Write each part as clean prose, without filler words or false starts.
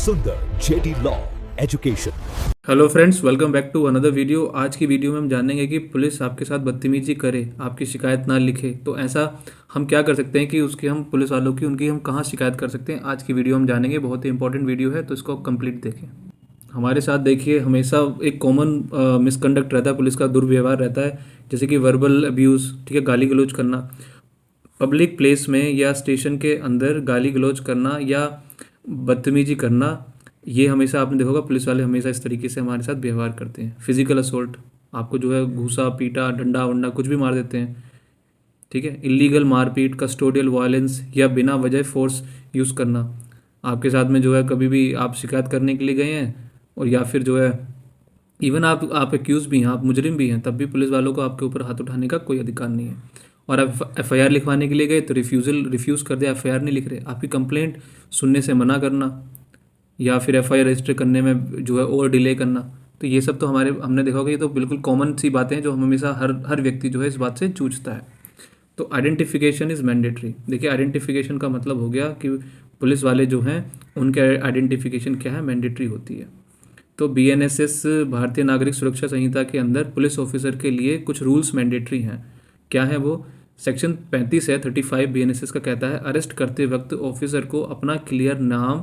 सुंदर JD law education. Hello friends, welcome back to another video. आज की video में हम जानेंगे कि पुलिस आपके साथ बदतमीजी करे, आपकी शिकायत ना लिखे, तो ऐसा हम क्या कर सकते हैं कि उसकी हम पुलिस वालों की उनकी हम कहाँ शिकायत कर सकते हैं। आज की वीडियो हम जानेंगे, बहुत ही इंपॉर्टेंट वीडियो है, तो इसको कंप्लीट देखें। हमारे साथ देखिए, हमेशा एक कॉमन मिसकंडक्ट रहता है, पुलिस का दुर्व्यवहार रहता है, जैसे कि वर्बल अब्यूज़, ठीक है, गाली गलौज करना, पब्लिक प्लेस में या स्टेशन के अंदर गाली गलौज करना या बदतमीजी करना। ये हमेशा आपने देखा होगा, पुलिस वाले हमेशा इस तरीके से हमारे साथ व्यवहार करते हैं। फिजिकल असोल्ट, आपको जो है घूसा पीटा, डंडा वंडा कुछ भी मार देते हैं, ठीक है। इलीगल मारपीट, कस्टोडियल वायलेंस या बिना वजह फोर्स यूज़ करना। आपके साथ में जो है कभी भी आप शिकायत करने के लिए गए हैं और या फिर जो है इवन आप एक्यूज़ भी हैं, आप मुजरिम भी हैं, तब भी पुलिस वालों को आपके ऊपर हाथ उठाने का कोई अधिकार नहीं है। और आप एफआईआर लिखवाने के लिए गए तो रिफ्यूज़ कर दिया, एफआईआर नहीं लिख रहे। आपकी कंप्लेंट सुनने से मना करना या फिर एफआईआर रजिस्टर करने में जो है और डिले करना। तो ये सब तो हमने देखा होगा, ये तो बिल्कुल कॉमन सी बातें हैं जो हम हमेशा हर व्यक्ति जो है इस बात से जूझता है। तो आइडेंटिफिकेशन इज़ मैंडेटरी। देखिए, आइडेंटिफिकेशन का मतलब हो गया कि पुलिस वाले जो हैं उनके आइडेंटिफिकेशन क्या है, मैंडेटरी होती है। तो बीएनएसएस भारतीय नागरिक सुरक्षा संहिता के अंदर पुलिस ऑफिसर के लिए कुछ रूल्स मैंडेटरी हैं। क्या है वो? सेक्शन 35 है, 35 बीएनएसएस का कहता है, अरेस्ट करते वक्त ऑफिसर को अपना क्लियर नाम,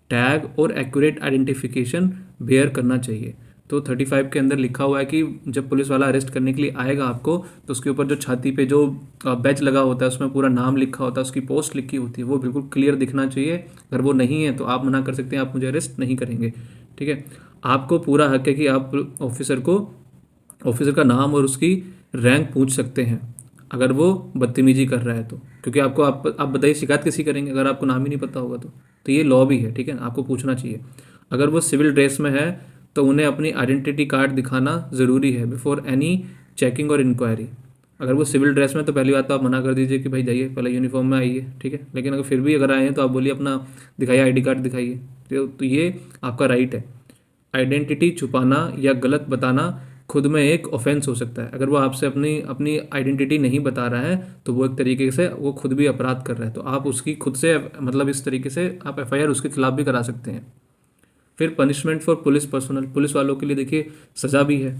टैग और एक्यूरेट आइडेंटिफिकेशन बेयर करना चाहिए। तो 35 के अंदर लिखा हुआ है कि जब पुलिस वाला अरेस्ट करने के लिए आएगा आपको, तो उसके ऊपर जो छाती पे जो बैच लगा होता है उसमें पूरा नाम लिखा होता है, उसकी पोस्ट लिखी होती है, वो बिल्कुल क्लियर दिखना चाहिए। अगर वो नहीं है तो आप मना कर सकते हैं, आप मुझे अरेस्ट नहीं करेंगे, ठीक है। आपको पूरा हक है कि आप ऑफिसर का नाम और उसकी रैंक पूछ सकते हैं अगर वो बदतमीजी कर रहा है तो, क्योंकि आप बताइए शिकायत किसी करेंगे अगर आपको नाम ही नहीं पता होगा तो ये लॉ भी है, ठीक है, आपको पूछना चाहिए। अगर वो सिविल ड्रेस में है तो उन्हें अपनी आइडेंटिटी कार्ड दिखाना ज़रूरी है बिफोर एनी चेकिंग और इंक्वायरी। अगर वो सिविल ड्रेस में तो पहली बात तो आप मना कर दीजिए कि भाई जाइए, पहले यूनिफॉर्म में आइए, ठीक है। लेकिन अगर फिर भी अगर आए हैं तो आप बोलिए अपना दिखाइए, आईडी कार्ड दिखाइए। तो ये आपका राइट है। आइडेंटिटी छुपाना या गलत बताना खुद में एक ऑफेंस हो सकता है। अगर वो आपसे अपनी अपनी आइडेंटिटी नहीं बता रहा है तो वो एक तरीके से वो खुद भी अपराध कर रहा है, तो आप उसकी खुद से मतलब इस तरीके से आप एफआईआर उसके खिलाफ भी करा सकते हैं। फिर punishment for police personal, police वालों के लिए देखिए सज़ा भी है।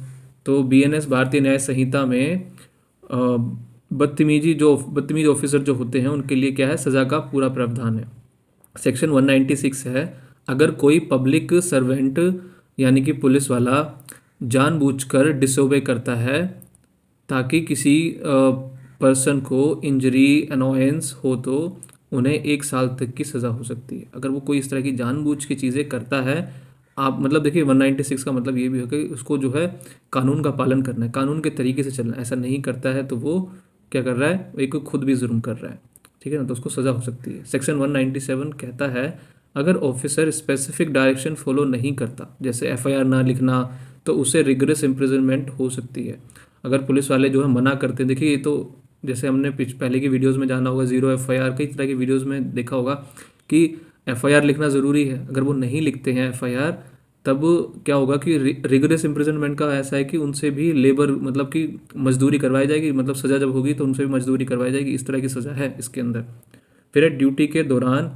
तो बीएनएस भारतीय न्याय संहिता में बदतमीज ऑफिसर जो होते हैं उनके लिए क्या है, सज़ा का पूरा प्रावधान है। सेक्शन 196 है, अगर कोई पब्लिक सर्वेंट यानी कि पुलिस वाला जानबूझकर डिसोबे करता है ताकि किसी पर्सन को इंजरी अनोयंस हो तो उन्हें 1 साल तक की सज़ा हो सकती है। अगर वो कोई इस तरह की जानबूझ की चीज़ें करता है, आप मतलब देखिए 196 का मतलब ये भी हो कि उसको जो है कानून का पालन करना है, कानून के तरीके से चलना है। ऐसा नहीं करता है तो वो क्या कर रहा है, एक खुद भी जुर्म कर रहा है, ठीक है ना, तो उसको सज़ा हो सकती है। सेक्शन 197 कहता है, अगर ऑफिसर स्पेसिफिक डायरेक्शन फॉलो नहीं करता, जैसे एफआईआर ना लिखना, तो उसे रिगरस इम्प्रिजनमेंट हो सकती है। अगर पुलिस वाले जो है मना करते हैं, देखिए ये तो जैसे हमने पहले की वीडियोस में जाना होगा, जीरो एफआईआर, कई तरह की वीडियोस में देखा होगा कि एफआईआर लिखना ज़रूरी है। अगर वो नहीं लिखते हैं एफआईआर, तब क्या होगा कि रिगरस इम्प्रिजनमेंट का ऐसा है कि उनसे भी लेबर मतलब कि मजदूरी करवाई जाएगी, मतलब सज़ा जब होगी तो उनसे भी मजदूरी करवाई जाएगी, इस तरह की सज़ा है इसके अंदर। फिर ड्यूटी के दौरान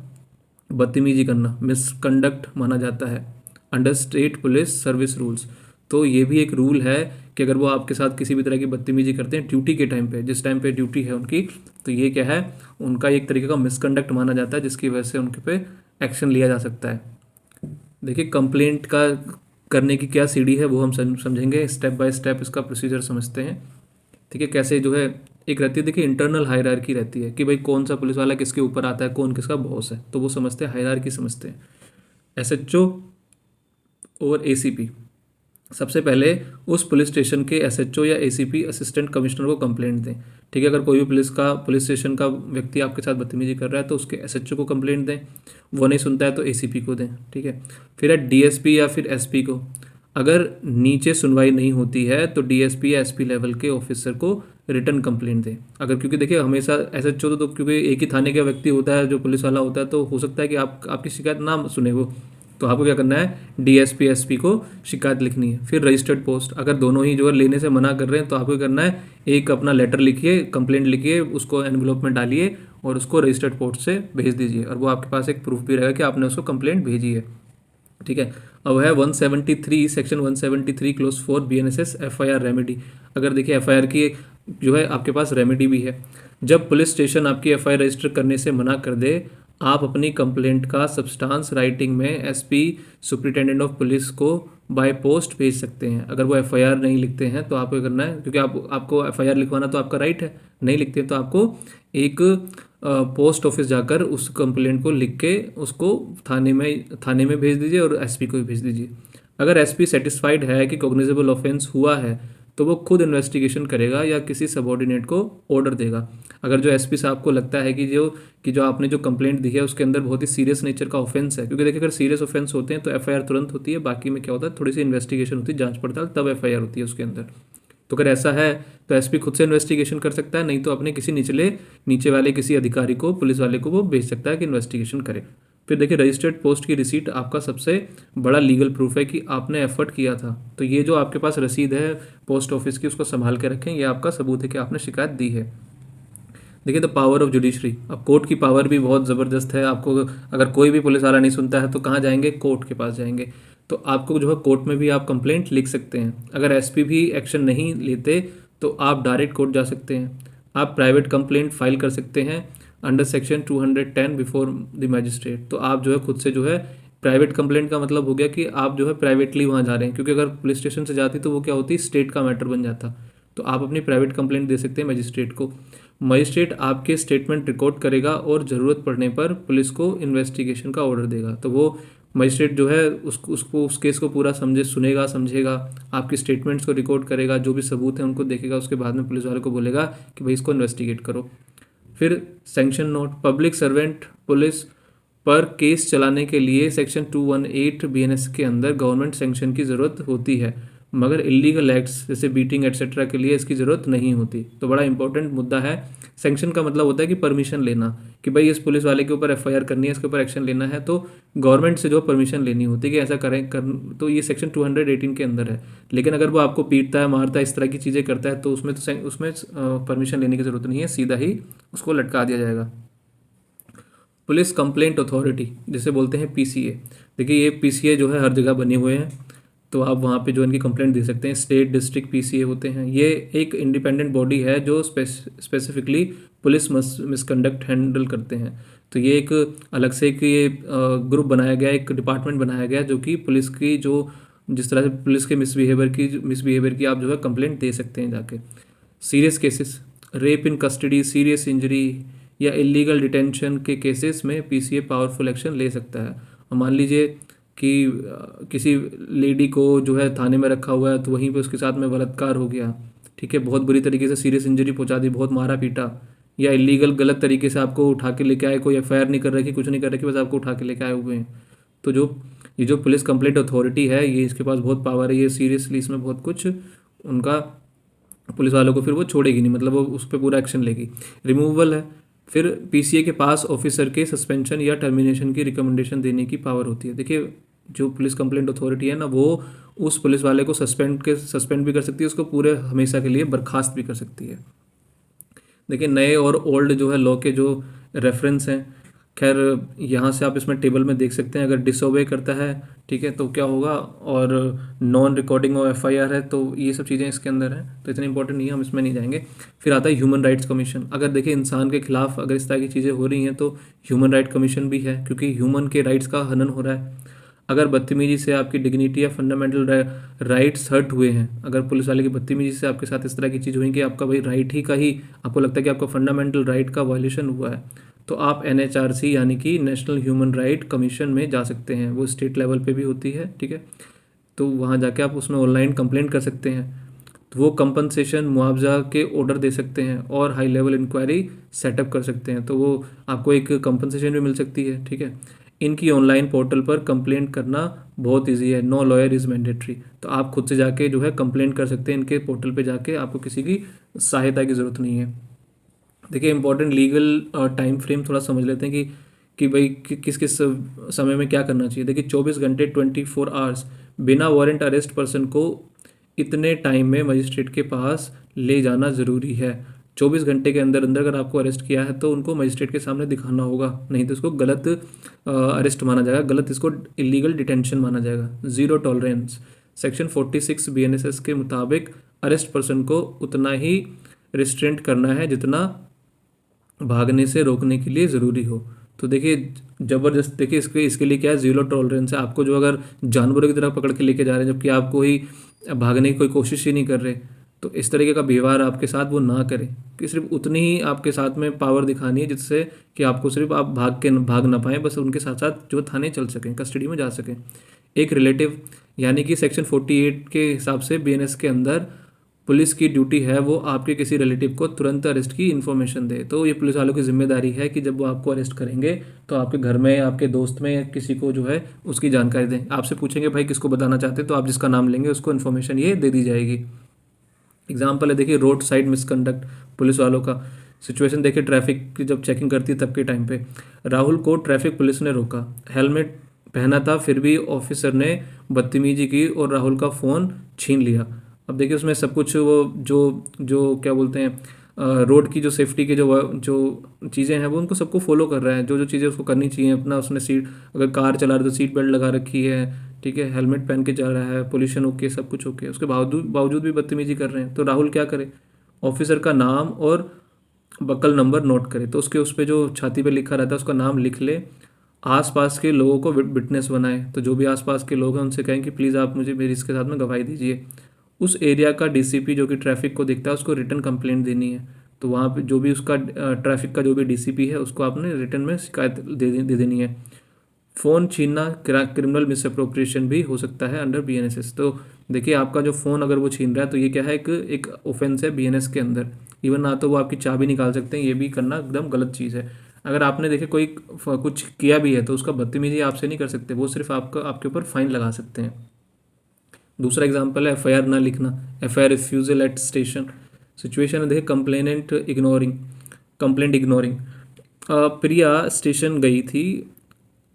बदतमीजी करना मिसकंडक्ट माना जाता है under state police service rules. तो ये भी एक रूल है कि अगर वो आपके साथ किसी भी तरह की बदतमीजी करते हैं ड्यूटी के टाइम पे, जिस टाइम पे ड्यूटी है उनकी, तो ये क्या है, उनका एक तरीके का मिसकंडक्ट माना जाता है, जिसकी वजह से उनके पे एक्शन लिया जा सकता है। देखिए, कंप्लेंट का करने की क्या सीढ़ी है वो हम समझेंगे, स्टेप बाय स्टेप इसका प्रोसीजर समझते हैं, ठीक है। कैसे जो है एक रहती है, देखिए इंटरनल हायरार्की रहती है कि भाई कौन सा पुलिस वाला किसके ऊपर आता है, कौन किसका बॉस है, तो वो समझते हैं, हायरार्की समझते हैं। एसएचओ और एसीपी, सबसे पहले उस पुलिस स्टेशन के एसएचओ या एसीपी असिस्टेंट कमिश्नर को कंप्लेंट दें, ठीक है। अगर कोई भी पुलिस स्टेशन का व्यक्ति आपके साथ बदतमीजी कर रहा है तो उसके एसएचओ को कंप्लेंट दें, वो नहीं सुनता है तो एसीपी को दें, ठीक है। फिर है डीएसपी या फिर एसपी को। अगर नीचे सुनवाई नहीं होती है तो डीएसपी या एसपी लेवल के ऑफिसर को रिटर्न कंप्लेंट दें। अगर, क्योंकि देखिए हमेशा एसएचओ तो क्योंकि एक ही थाने का व्यक्ति होता है जो पुलिस वाला होता है, तो हो सकता है कि आपकी शिकायत ना सुने वो, तो आपको क्या करना है, डीएसपी एसपी को शिकायत लिखनी है। फिर रजिस्टर्ड पोस्ट, अगर दोनों ही जो है लेने से मना कर रहे हैं तो आपको करना है, एक अपना लेटर लिखिए, कंप्लेंट लिखिए, उसको एनवलप में डालिए और उसको रजिस्टर्ड पोस्ट से भेज दीजिए, और वो आपके पास एक प्रूफ भी रहेगा कि आपने उसको कंप्लेंट भेजी है। ठीक है। अब है 173 section 173 close 4 BNSS FIR remedy. अगर देखिए FIR की जो है आपके पास रेमेडी भी है। जब पुलिस स्टेशन आपकी FIR रजिस्टर करने से मना कर दे, आप अपनी कंप्लेंट का सब्सटेंस राइटिंग में SP सुपरिटेंडेंट ऑफ पुलिस को बाय पोस्ट भेज सकते हैं। अगर वो FIR नहीं लिखते हैं तो आपको करना है, क्योंकि आपको FIR लिखवाना तो आपका राइट है, नहीं लिखते हैं तो आपको एक पोस्ट ऑफिस जाकर उस कंप्लेंट को लिख के उसको थाने में भेज दीजिए और SP को भी भेज दीजिए। अगर SP सेटिस्फाइड है कि कॉग्निजेबल ऑफेंस हुआ है तो वो खुद इन्वेस्टिगेशन करेगा या किसी सबॉर्डिनेट को ऑर्डर देगा। अगर जो SP साहब को लगता है कि जो आपने जो कंप्लेंट दी है उसके अंदर बहुत ही सीरियस नेचर का ऑफेंस है, क्योंकि देखिए अगर सीरियस ऑफेंस होते हैं तो FIR तुरंत होती है, बाकी में क्या होता है थोड़ी सी इन्वेस्टिगेशन होती है, जांच पड़ताल, तब FIR होती है उसके अंदर। तो अगर ऐसा है तो SP खुद से इन्वेस्टिगेशन कर सकता है, नहीं तो अपने किसी नीचे वाले किसी अधिकारी को, पुलिस वाले को वो भेज सकता है कि इन्वेस्टिगेशन करे। फिर देखिए रजिस्टर्ड पोस्ट की रिसीट आपका सबसे बड़ा लीगल प्रूफ है कि आपने एफर्ट किया था। तो ये जो आपके पास रसीद है पोस्ट ऑफिस की, उसको संभाल के रखें, ये आपका सबूत है कि आपने शिकायत दी है। देखिए द पावर ऑफ जुडिशरी, अब कोर्ट की पावर भी बहुत ज़बरदस्त है। आपको अगर कोई भी पुलिस वाला नहीं सुनता है तो कहाँ जाएंगे, कोर्ट के पास जाएंगे। तो आपको जो है कोर्ट में भी आप कंप्लेंट लिख सकते हैं। अगर SP भी एक्शन नहीं लेते तो आप डायरेक्ट कोर्ट जा सकते हैं। आप प्राइवेट कंप्लेंट फाइल कर सकते हैं under section 210 before the magistrate. तो आप जो है खुद से जो है प्राइवेट कंप्लेंट का मतलब हो गया कि आप जो है प्राइवेटली वहाँ जा रहे हैं, क्योंकि अगर पुलिस स्टेशन से जाती तो वो क्या होती, स्टेट का मैटर बन जाता। तो आप अपनी प्राइवेट कंप्लेंट दे सकते हैं मजिस्ट्रेट को। मजिस्ट्रेट आपके स्टेटमेंट रिकॉर्ड करेगा और ज़रूरत पड़ने पर पुलिस को इन्वेस्टिगेशन का ऑर्डर देगा। तो वो मजिस्ट्रेट जो है उसको उस केस को पूरा समझेगा, आपकी स्टेटमेंट्स को रिकॉर्ड करेगा, जो भी सबूत हैं उनको देखेगा, उसके बाद में पुलिस वाले को बोलेगा कि भाई इसको इन्वेस्टिगेट करो। फिर sanction note, public servant police पर केस चलाने के लिए सेक्शन 218 BNS के अंदर गवर्नमेंट सेंक्शन की ज़रूरत होती है, मगर इलीगल एक्ट्स जैसे बीटिंग एटसेट्रा के लिए इसकी ज़रूरत नहीं होती। तो बड़ा इंपॉर्टेंट मुद्दा है। सेंक्शन का मतलब होता है कि परमिशन लेना, कि भाई इस पुलिस वाले के ऊपर FIR करनी है, इसके ऊपर एक्शन लेना है, तो गवर्नमेंट से जो परमिशन लेनी होती है कि ऐसा तो ये सेक्शन 218 के अंदर है। लेकिन अगर वो आपको पीटता है, मारता है, इस तरह की चीज़ें करता है तो उसमें परमिशन लेने की ज़रूरत नहीं है, सीधा ही उसको लटका दिया जाएगा। पुलिस कंप्लेंट अथॉरिटी जिसे बोलते हैं PCA। देखिए ये PCA जो है हर जगह बने हुए हैं, तो आप वहाँ पे जो इनकी कंप्लेंट दे सकते हैं। स्टेट डिस्ट्रिक्ट PCA होते हैं। ये एक इंडिपेंडेंट बॉडी है जो स्पेसिफिकली पुलिस मिसकंडक्ट हैंडल करते हैं। तो ये एक अलग से एक ये ग्रुप बनाया गया, एक डिपार्टमेंट बनाया गया जो कि पुलिस की जिस तरह से पुलिस के मिसबिहेवियर की आप जो है कंप्लेंट दे सकते हैं जाके। सीरियस केसेस, रेप इन कस्टडी, सीरियस इंजरी या इलीगल डिटेंशन के केसेस में PCA पावरफुल एक्शन ले सकता है। और मान लीजिए कि किसी लेडी को जो है थाने में रखा हुआ है, तो वहीं पे उसके साथ में बलात्कार हो गया, ठीक है, बहुत बुरी तरीके से सीरियस इंजरी पहुंचा दी, बहुत मारा पीटा, या इलीगल गलत तरीके से आपको उठा के लेके आए, कोई FIR नहीं कर रखी, कुछ नहीं कर रखी, बस आपको उठा के लेके आए हुए हैं। तो ये जो पुलिस कंप्लेंट अथॉरिटी है, ये इसके पास बहुत पावर है, ये सीरियसली इसमें बहुत कुछ उनका पुलिस वालों को फिर वो छोड़ेगी नहीं, मतलब वो उस पर पूरा एक्शन लेगी। रिमूवल है, फिर PCA के पास ऑफिसर के सस्पेंशन या टर्मिनेशन की रिकमेंडेशन देने की पावर होती है। देखिए जो पुलिस कंप्लेंट अथॉरिटी है ना, वो उस पुलिस वाले को सस्पेंड भी कर सकती है, उसको पूरे हमेशा के लिए बर्खास्त भी कर सकती है। देखिए नए और ओल्ड जो है लॉ के जो रेफरेंस हैं, खैर यहाँ से आप इसमें टेबल में देख सकते हैं। अगर डिसोबे करता है, ठीक है, तो क्या होगा, और नॉन रिकॉर्डिंग ऑफ FIR है, तो ये सब चीज़ें इसके अंदर हैं, तो इतनी इंपॉर्टेंट नहीं है, हम इसमें नहीं जाएंगे। फिर आता है ह्यूमन राइट्स कमीशन। अगर देखिए इंसान के खिलाफ अगर इस तरह की चीज़ें हो रही हैं तो ह्यूमन राइट कमीशन भी है, क्योंकि ह्यूमन के राइट्स का हनन हो रहा है। अगर बदतमीजी से आपकी डिग्निटी या फंडामेंटल राइट्स हर्ट हुए हैं, अगर पुलिस वाले की बदतमीजी से आपके साथ इस तरह की चीज़ हुई कि आपका भाई राइट ही का ही आपको लगता है कि आपका फंडामेंटल राइट का वायलेशन हुआ है, तो आप NHRC यानी कि नेशनल ह्यूमन राइट कमीशन में जा सकते हैं। वो स्टेट लेवल पे भी होती है, ठीक है, तो वहाँ जाके आप उसमें ऑनलाइन कंप्लेंट कर सकते हैं। तो वो कंपनसेशन, मुआवजा के ऑर्डर दे सकते हैं और हाई लेवल इंक्वायरी सेटअप कर सकते हैं, तो वो आपको एक कंपनसेशन भी मिल सकती है, ठीक है। इनकी ऑनलाइन पोर्टल पर कंप्लेंट करना बहुत इजी है, नो लॉयर इज़ मैंडेटरी। तो आप खुद से जाके जो है कंप्लेंट कर सकते हैं इनके पोर्टल पे जाके, आपको किसी की सहायता की ज़रूरत नहीं है। देखिए इंपॉर्टेंट लीगल टाइम फ्रेम थोड़ा समझ लेते हैं कि भाई किस किस समय में क्या करना चाहिए। देखिए 24 घंटे 24 आवर्स बिना वारंट अरेस्ट पर्सन को इतने टाइम में मजिस्ट्रेट के पास ले जाना ज़रूरी है। 24 घंटे के अंदर अंदर अगर आपको अरेस्ट किया है तो उनको मजिस्ट्रेट के सामने दिखाना होगा, नहीं तो इसको गलत अरेस्ट माना जाएगा, गलत इसको इलीगल डिटेंशन माना जाएगा। ज़ीरो टॉलरेंस, सेक्शन 46 BNSS के मुताबिक अरेस्ट पर्सन को उतना ही रिस्ट्रेंट करना है जितना भागने से रोकने के लिए ज़रूरी हो। तो देखिए ज़बरदस्त, देखिए इसके लिए क्या है, ज़ीरो टॉलरेंस है। आपको जो अगर जानवरों की तरह पकड़ के लेके जा रहे हैं जबकि आपको ही भागने की कोई कोशिश ही नहीं कर रहे, तो इस तरीके का व्यवहार आपके साथ वो ना करें, कि सिर्फ उतनी ही आपके साथ में पावर दिखानी है जिससे कि आपको सिर्फ आप भाग ना पाएँ, बस उनके साथ साथ जो थाने चल सकें, कस्टडी में जा सकें। एक रिलेटिव, यानी कि सेक्शन 48 के हिसाब से BNS के अंदर पुलिस की ड्यूटी है वो आपके किसी रिलेटिव को तुरंत अरेस्ट की इन्फॉर्मेशन दे। तो ये पुलिस वालों की जिम्मेदारी है कि जब वो आपको अरेस्ट करेंगे तो आपके घर में, आपके दोस्त में, किसी को जो है उसकी जानकारी दें। आपसे पूछेंगे भाई किसको बताना चाहते हैं, तो आप जिसका नाम लेंगे उसको इन्फॉर्मेशन ये दे दी जाएगी। एग्जाम्पल है देखिए, रोड साइड मिसकंडक्ट पुलिस वालों का सिचुएशन देखिए, ट्रैफिक की जब चेकिंग करती है तब के टाइम पे राहुल को ट्रैफिक पुलिस ने रोका, हेलमेट पहना था फिर भी ऑफिसर ने बदतमीजी की और राहुल का फ़ोन छीन लिया। अब देखिए उसमें सब कुछ वो जो जो क्या बोलते हैं, रोड की जो सेफ्टी के जो चीज़ें हैं वो उनको सबको फॉलो कर रहा है, जो जो चीज़ें उसको करनी चाहिए अपना, उसने सीट, अगर कार चला रहा है तो सीट बेल्ट लगा रखी है, ठीक है, हेलमेट पहन के जा रहा है, पोल्यूशन ओके, सब कुछ ओके, उसके बावजूद भी बदतमीजी कर रहे हैं। तो राहुल क्या करे, ऑफिसर का नाम और बकल नंबर नोट करे, तो उसके उस पर जो छाती पे लिखा रहता है उसका नाम लिख ले, आसपास के लोगों को विटनेस बनाए, तो जो भी आसपास के लोग हैं उनसे कहें कि प्लीज़ आप मुझे मेरी इसके साथ में गवाही दीजिए। उस एरिया का DCP जो कि ट्रैफिक को देखता है उसको रिटर्न कंप्लेंट देनी है, तो वहाँ पे जो भी उसका ट्रैफिक का जो भी DCP है उसको आपने रिटर्न में शिकायत दे देनी है। फ़ोन छीनना क्रिमिनल मिसअप्रोप्रिएशन भी हो सकता है अंडर BNSS। तो देखिए आपका जो फ़ोन अगर वो छीन रहा है तो ये क्या है, एक ऑफेंस है BNS के अंदर। इवन ना तो वो आपकी चाबी निकाल सकते हैं, ये भी करना एकदम गलत चीज़ है। अगर आपने देखिए कोई कुछ किया भी है तो उसका बदतमीजी आपसे नहीं कर सकते, वो सिर्फ आपके ऊपर फाइन लगा सकते हैं। दूसरा एग्जांपल है FIR ना लिखना, FIR refusal at station. Situation है देखिए, कंप्लेंट इग्नोरिंग। प्रिया स्टेशन गई थी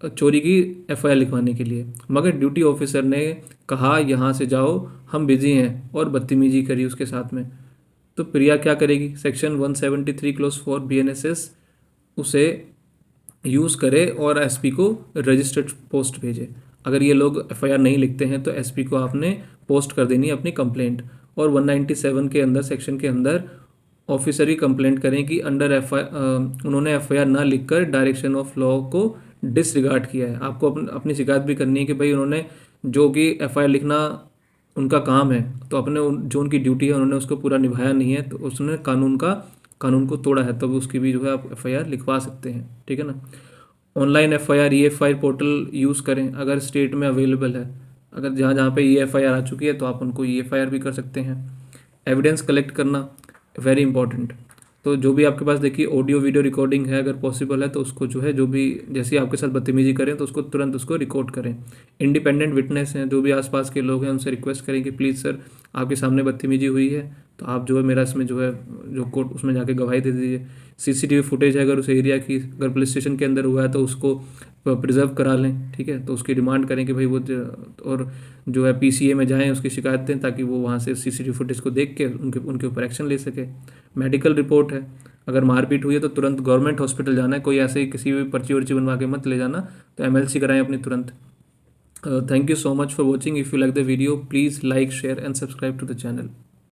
चोरी की FIR लिखवाने के लिए, मगर ड्यूटी ऑफिसर ने कहा यहाँ से जाओ हम बिजी हैं, और बदतमीजी करी उसके साथ में। तो प्रिया क्या करेगी, सेक्शन 173 क्लोज 4 BNSS उसे यूज़ करे और SP को रजिस्टर्ड पोस्ट भेजे। अगर ये लोग FIR नहीं लिखते हैं तो SP को आपने पोस्ट कर देनी है अपनी कंप्लेंट। और 197 के अंदर सेक्शन के अंदर ऑफिसर ही कंप्लेंट करें कि अंडर उन्होंने FIR ना लिखकर डायरेक्शन ऑफ लॉ को डिसरिगार्ड किया है। आपको अपनी शिकायत भी करनी है कि भाई उन्होंने जो कि FIR लिखना उनका काम है, तो अपने जो उनकी ड्यूटी है उन्होंने उसको पूरा निभाया नहीं है, तो उसने कानून को तोड़ा है, तब उसकी भी जो है आप FIR लिखवा सकते हैं, ठीक है ना। Online FIR EFI portal use करें अगर स्टेट में अवेलेबल है, अगर जहाँ जहाँ पे EFIR आ चुकी है तो आप उनको EFIR भी कर सकते हैं। एविडेंस कलेक्ट करना वेरी इंपॉर्टेंट, तो जो भी आपके पास देखिए ऑडियो वीडियो रिकॉर्डिंग है, अगर पॉसिबल है तो उसको जो है, जो भी जैसे आपके साथ बदतमीजी करें तो उसको तुरंत उसको रिकॉर्ड करें। इंडिपेंडेंट विटनेस हैं, जो भी आसपास के लोग हैं उनसे रिक्वेस्ट करें कि प्लीज़ सर आपके सामने बदतमीजी हुई है तो आप जो है मेरा इसमें जो है जो कोर्ट उसमें जाके गवाही दे दीजिए। CCTV फुटेज है अगर उस एरिया की, अगर पुलिस स्टेशन के अंदर हुआ है तो उसको प्रिजर्व करा लें, ठीक है, तो उसकी डिमांड करें कि भाई वो और जो है PCA में जाएं, उसकी शिकायत दें ताकि वो वहाँ से CCTV फुटेज को देख के उनके ऊपर एक्शन ले सके। मेडिकल रिपोर्ट है, अगर मारपीट हुई है तो तुरंत गवर्नमेंट हॉस्पिटल जाना है, कोई ऐसे ही किसी भी पर्ची वर्ची बनवा के मत ले जाना, तो MLC कराएं अपनी तुरंत। Thank you so much for watching. If you like the video please like share and subscribe to the channel.